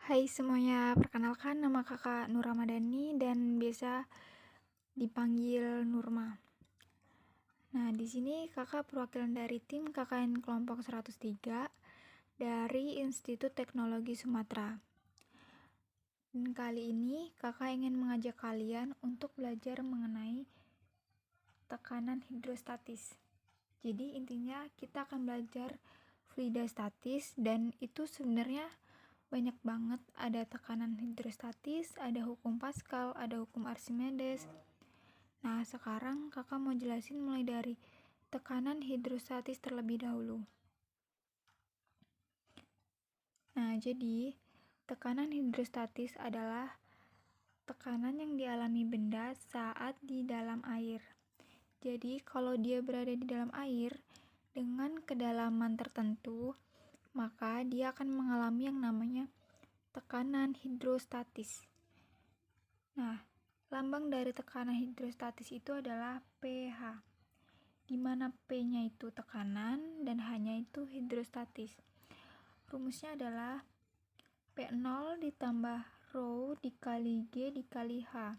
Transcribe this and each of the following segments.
Hai semuanya, perkenalkan nama kakak Nur Ramadhani dan biasa dipanggil Nurma. Nah, di sini kakak perwakilan dari tim KKN kelompok 103 dari Institut Teknologi Sumatera. Dan kali ini kakak ingin mengajak kalian untuk belajar mengenai tekanan hidrostatis. Jadi intinya kita akan belajar fluida statis dan itu sebenarnya banyak banget, ada tekanan hidrostatis, ada hukum Pascal, ada hukum Archimedes. Nah, sekarang kakak mau jelasin mulai dari tekanan hidrostatis terlebih dahulu. Nah, jadi tekanan hidrostatis adalah tekanan yang dialami benda saat di dalam air. Jadi, kalau dia berada di dalam air dengan kedalaman tertentu, maka dia akan mengalami yang namanya tekanan hidrostatis. Nah, lambang dari tekanan hidrostatis itu adalah pH, di mana P-nya itu tekanan dan H-nya itu hidrostatis. Rumusnya adalah P0 ditambah rho dikali G dikali H.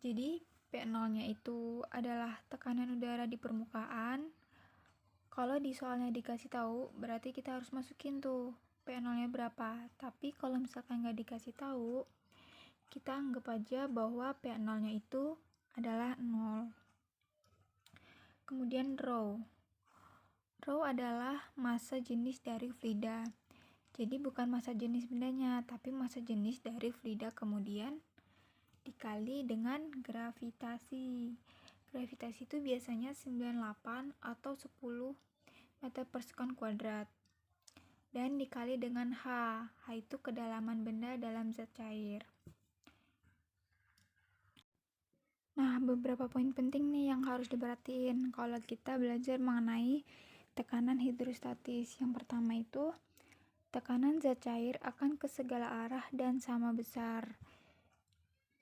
Jadi P0-nya itu adalah tekanan udara di permukaan. Kalau di soalnya dikasih tahu, berarti kita harus masukin tuh P0-nya berapa. Tapi kalau misalkan nggak dikasih tahu, kita anggap aja bahwa P0-nya itu adalah 0. Kemudian rho. Rho adalah massa jenis dari fluida. Jadi bukan massa jenis bendanya, tapi massa jenis dari fluida kemudian dikali dengan gravitasi. Gravitasi itu biasanya 98 atau 10 meter per sekon kuadrat. Dan dikali dengan H. H itu kedalaman benda dalam zat cair. Nah, beberapa poin penting nih yang harus diperhatiin kalau kita belajar mengenai tekanan hidrostatis. Yang pertama itu, tekanan zat cair akan ke segala arah dan sama besar.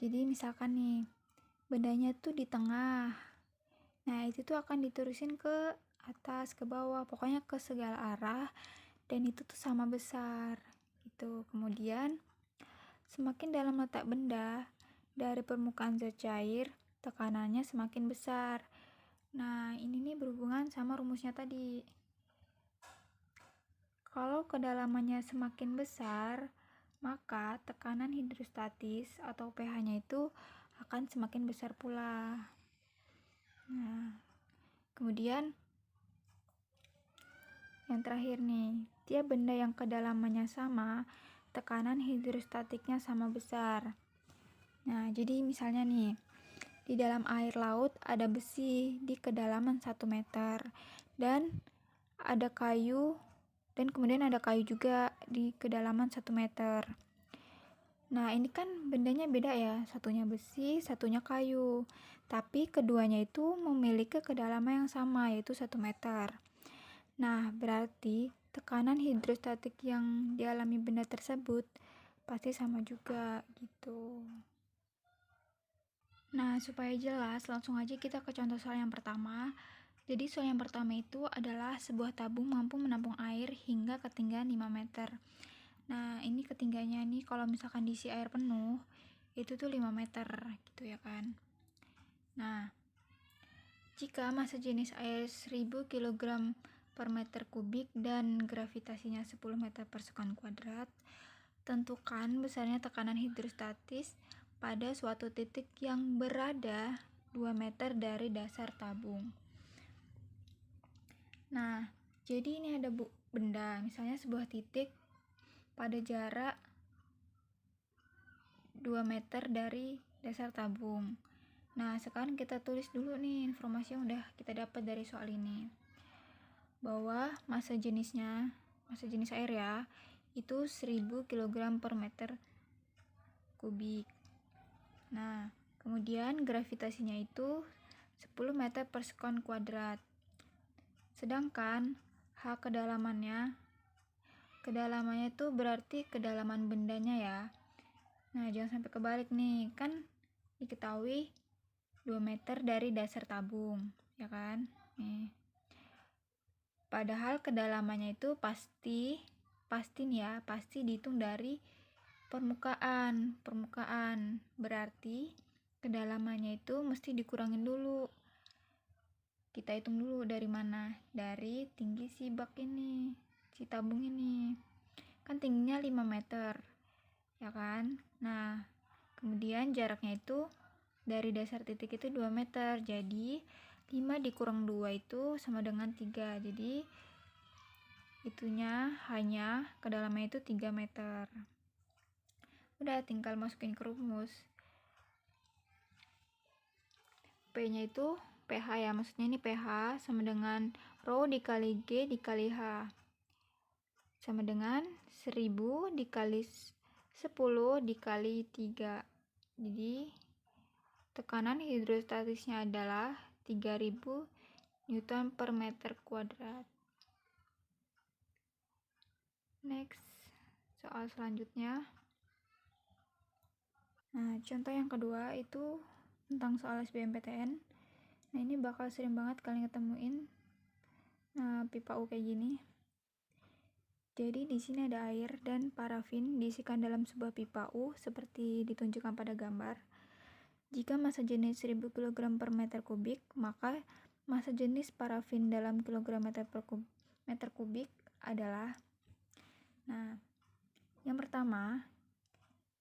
Jadi misalkan nih, bendanya tuh di tengah. Nah, itu tuh akan diterusin ke atas, ke bawah, pokoknya ke segala arah dan itu tuh sama besar. Gitu. Kemudian, semakin dalam letak benda dari permukaan zat cair, tekanannya semakin besar. Nah, ini nih berhubungan sama rumusnya tadi. Kalau kedalamannya semakin besar, maka tekanan hidrostatis atau pH-nya itu akan semakin besar pula. Nah, kemudian yang terakhir nih, tiap benda yang kedalamannya sama, tekanan hidrostatiknya sama besar. Nah, jadi misalnya nih, di dalam air laut ada besi di kedalaman 1 meter dan ada kayu dan kemudian ada kayu juga di kedalaman 1 meter. Nah, ini kan bendanya beda ya, satunya besi, satunya kayu. Tapi keduanya itu memiliki kedalaman yang sama, yaitu 1 meter. Nah, berarti tekanan hidrostatik yang dialami benda tersebut pasti sama juga gitu. Nah, supaya jelas, langsung aja kita ke contoh soal yang pertama. Jadi soal yang pertama itu adalah sebuah tabung mampu menampung air hingga ketinggian 5 meter. Nah, ini ketinggiannya nih kalau misalkan diisi air penuh, itu tuh 5 meter gitu ya kan. Nah, jika massa jenis air 1000 kg per meter kubik dan gravitasinya 10 meter per sekon kuadrat, tentukan besarnya tekanan hidrostatis pada suatu titik yang berada 2 meter dari dasar tabung. Nah, jadi ini ada benda, misalnya sebuah titik pada jarak 2 meter dari dasar tabung. Nah, sekarang kita tulis dulu nih informasi yang udah kita dapat dari soal ini. Bahwa massa jenis air ya, itu 1000 kg per meter kubik. Nah, kemudian gravitasinya itu 10 meter per sekon kuadrat. Sedangkan H kedalamannya itu berarti kedalaman bendanya ya. Nah, jangan sampai kebalik nih, kan diketahui 2 meter dari dasar tabung, ya kan? Nih. Padahal kedalamannya itu pasti pasti nih ya, pasti dihitung dari permukaan. Berarti kedalamannya itu mesti dikurangin dulu. Kita hitung dulu dari mana? Dari tinggi si bak ini, si tabung ini. Kan tingginya 5 meter, ya kan? Nah, kemudian jaraknya itu dari dasar titik itu 2 meter. Jadi 5 dikurang 2 itu sama dengan 3. Jadi itunya hanya kedalamannya itu 3 meter. Udah tinggal masukin ke rumus. P-nya itu pH ya, maksudnya ini pH sama dengan rho dikali G dikali H sama dengan 1000 dikali 10 dikali 3. Jadi tekanan hidrostatisnya adalah 3000 Newton per meter kuadrat. Next, soal selanjutnya. Nah, contoh yang kedua itu tentang soal SBMPTN. Nah, ini bakal sering banget kalian ketemuin pipa U kayak gini. Jadi di sini ada air dan parafin diisikan dalam sebuah pipa U seperti ditunjukkan pada gambar. Jika massa jenis 1000 kg per meter kubik, maka massa jenis parafin dalam kilogram meter kubik adalah. Nah, yang pertama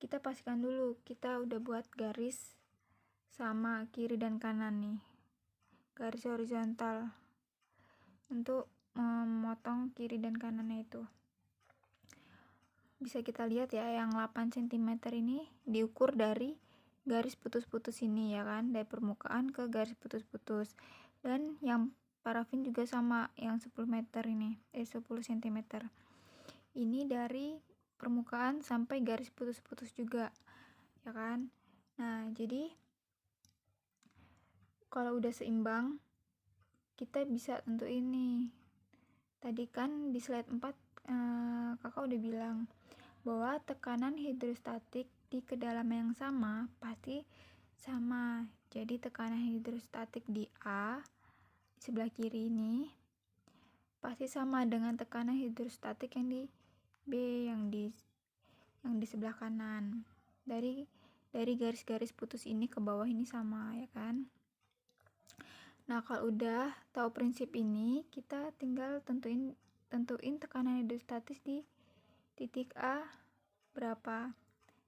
kita pastikan dulu kita udah buat garis sama kiri dan kanan nih, garis horizontal untuk memotong kiri dan kanannya itu. Bisa kita lihat ya, yang 8 cm ini diukur dari garis putus-putus ini ya kan, dari permukaan ke garis putus-putus. Dan yang parafin juga sama, yang 10 meter ini, 10 cm. Ini dari permukaan sampai garis putus-putus juga, ya kan. Nah, jadi kalau udah seimbang, kita bisa tentuin nih. Tadi kan di slide 4 kakak udah bilang bahwa tekanan hidrostatik di kedalaman yang sama pasti sama. Jadi tekanan hidrostatik di A di sebelah kiri ini pasti sama dengan tekanan hidrostatik yang di B yang di sebelah kanan. Dari garis-garis putus ini ke bawah ini sama ya kan. Nah, kalau udah tahu prinsip ini, kita tinggal tentuin tekanan hidrostatis di titik A berapa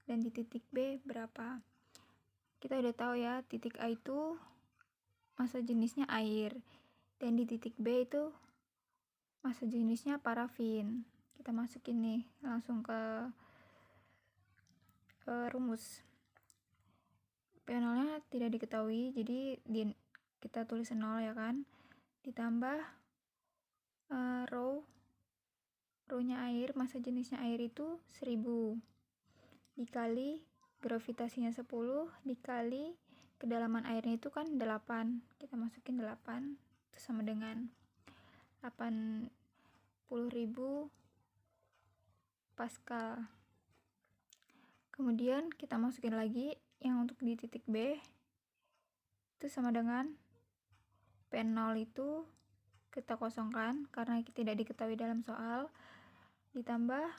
dan di titik B berapa. Kita udah tahu ya, titik A itu massa jenisnya air dan di titik B itu massa jenisnya parafin. Kita masukin nih langsung ke rumus. P0-nya tidak diketahui, jadi kita tulis 0 ya kan, ditambah rho-nya air, massa jenisnya air itu 1000 dikali gravitasinya 10 dikali kedalaman airnya itu kan 8. Kita masukin 8 itu sama dengan 80.000 Pascal. Kemudian kita masukin lagi yang untuk di titik B itu sama dengan P0 itu kita kosongkan karena tidak diketahui dalam soal, ditambah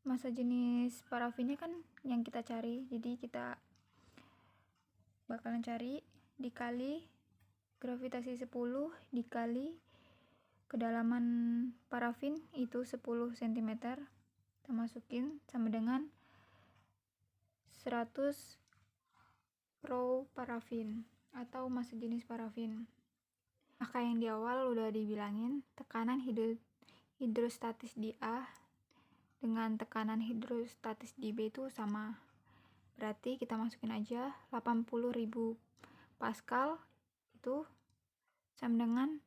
massa jenis parafinnya kan yang kita cari, jadi kita bakalan cari dikali gravitasi 10 dikali kedalaman parafin itu 10 cm, kita masukin sama dengan 100 rho parafin atau massa jenis parafin. Maka yang di awal udah dibilangin, tekanan hidrostatis di A dengan tekanan hidrostatis di B itu sama. Berarti kita masukin aja 80.000 Pascal itu sama dengan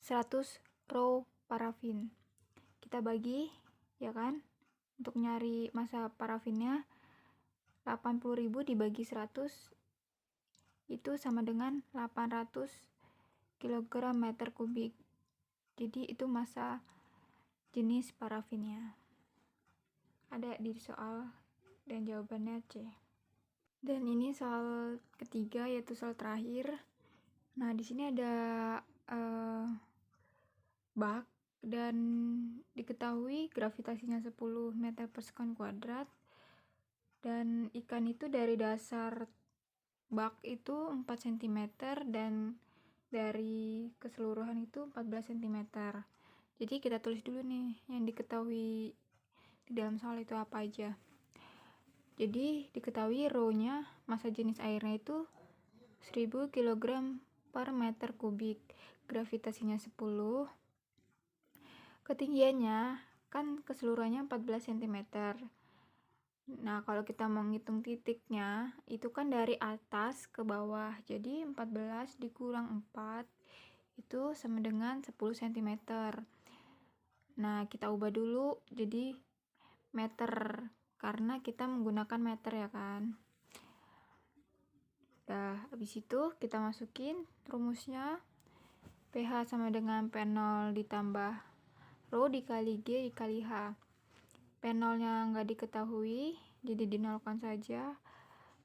100 rho parafin. Kita bagi ya kan, untuk nyari massa parafinnya 80.000 dibagi 100 itu sama dengan 800 kg meter kubik. Jadi itu massa jenis parafinnya. Ada di soal dan jawabannya C. Dan ini soal ketiga, yaitu soal terakhir. Nah, di sini ada bak dan diketahui gravitasinya 10 meter per sekon kuadrat, dan ikan itu dari dasar bak itu 4 cm dan dari keseluruhan itu 14 cm. Jadi kita tulis dulu nih yang diketahui di dalam soal itu apa aja. Jadi diketahui rho-nya, massa jenis airnya itu 1000 kg per meter kubik, gravitasinya 10, ketinggiannya kan keseluruhannya 14 cm. Nah, kalau kita mau ngitung titiknya, itu kan dari atas ke bawah. Jadi 14 dikurang 4 itu sama dengan 10 cm. Nah, kita ubah dulu jadi meter karena kita menggunakan meter ya kan. Nah, habis itu kita masukin rumusnya. pH sama dengan P0 ditambah rho dikali G dikali H. P0 nya nggak diketahui, jadi dinolkan saja,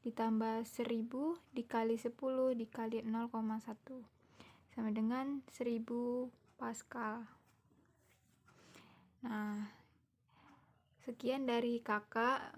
ditambah 1000 dikali 10 dikali 0,1 sama dengan 1000 Pascal. Nah, sekian dari kakak.